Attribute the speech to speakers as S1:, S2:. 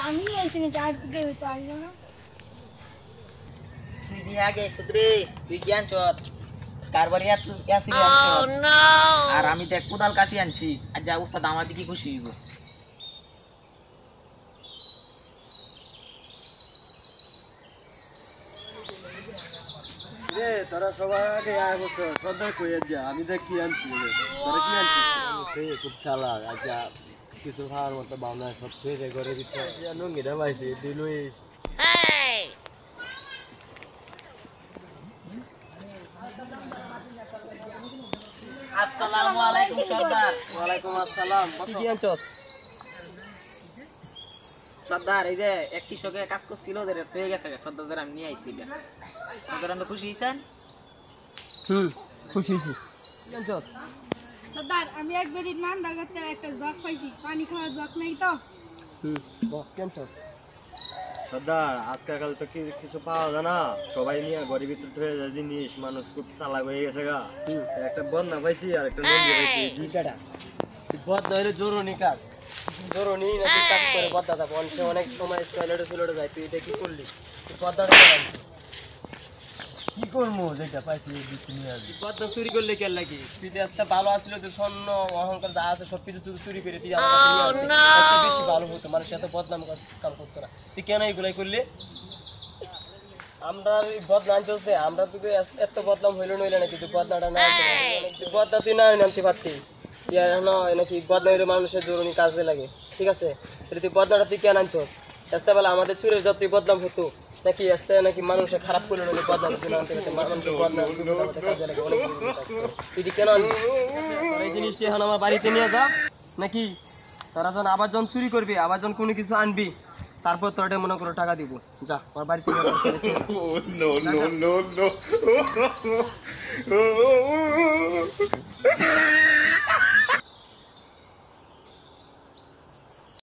S1: আমি এসে চার দিকে হইতো আসবো না
S2: তুই আগে সুদ্রে তুই কি আনছত কারবারি আসি আনছত আর আমি দেখ কোদাল কাছি আনছি আর যা উস্তাদ আমার দিকে খুশি হইব
S3: রে তোরা সবাই আগে আয় বছর সর্দার কইয়া যা আমি দেখ কি আনছি রে তোরা কি আনছিস খুব চালাক আচ্ছা কিছু খাওয়ার মতো ভাবনা সব ফেরে করে দিচ্ছে নুঙ্গিটা পাইছি তুই লইস
S2: আসসালামু আলাইকুম সর্দার
S3: ওয়ালাইকুম আসসালাম কি আনছস
S2: সর্দার এই যে এক কৃষকে কাজ করছিল যে হয়ে গেছে সর্দারদের আমি নিয়ে আইছি এটা সর্দার আমরা খুশি হইছেন
S3: খুশি হইছি কি আনছস
S1: সর্দার আমি একবার নাম ডাকাতে একটা জগ পাইছি পানি খাওয়ার জগ নেই তো
S3: কি আনছস সর্দার আজকাল তো কিছু পাওয়া যায় না সবাই নিয়ে ঘরের ভিতর ধরে যায় জিনিস মানুষ খুব চালাক হয়ে গেছে গা একটা বন্যা পাইছি আর একটা লঙ্গি পাইছি দুইটা বদনা হইলে জরুরি কাজ জরুরি নাকি কাজ করে বদনাটা বনছে অনেক সময় টয়লেটে টয়লেটে যায় তুই এটা কি করলি তুই বদনাটা কি করবো যেটা পাইছি নিয়ে আসবি বদনা চুরি করলে কেন লাগি তুই আস্তে ভালো আসলে তো স্বর্ণ অহংকার যা আছে সব কিছু চুরি করে তুই আমার কাছে নিয়ে আসবি বেশি ভালো হতো মানুষ এত বদনাম কাম করতো না তুই কেন এইগুলাই করলি আমরা বদনাম চলছে আমরা তুই এত বদনাম হইলো নইলে নাকি তুই বদনাটা না বদনা তুই না আনতে পারতি নাকি বদনা হইলে মানুষের জরুরি কাজে লাগে ঠিক আছে তুই বদনাটা তুই কেন আনছস আসতে বেলা আমাদের চুরের যতই বদনাম হতো নাকি আসতে নাকি মানুষের খারাপ করলো নাকি বদনাম তুই না আনতে পারতি মানুষের বদনাম কাজে লাগে অনেক তুই কেন আনবি এই জিনিসটি এখন আমার বাড়িতে নিয়ে যা নাকি তারা যখন আবার যখন চুরি করবি আবার যখন কোনো কিছু আনবি তারপর তোরা মনে করো টাকা দিব যা আমার বাড়িতে নো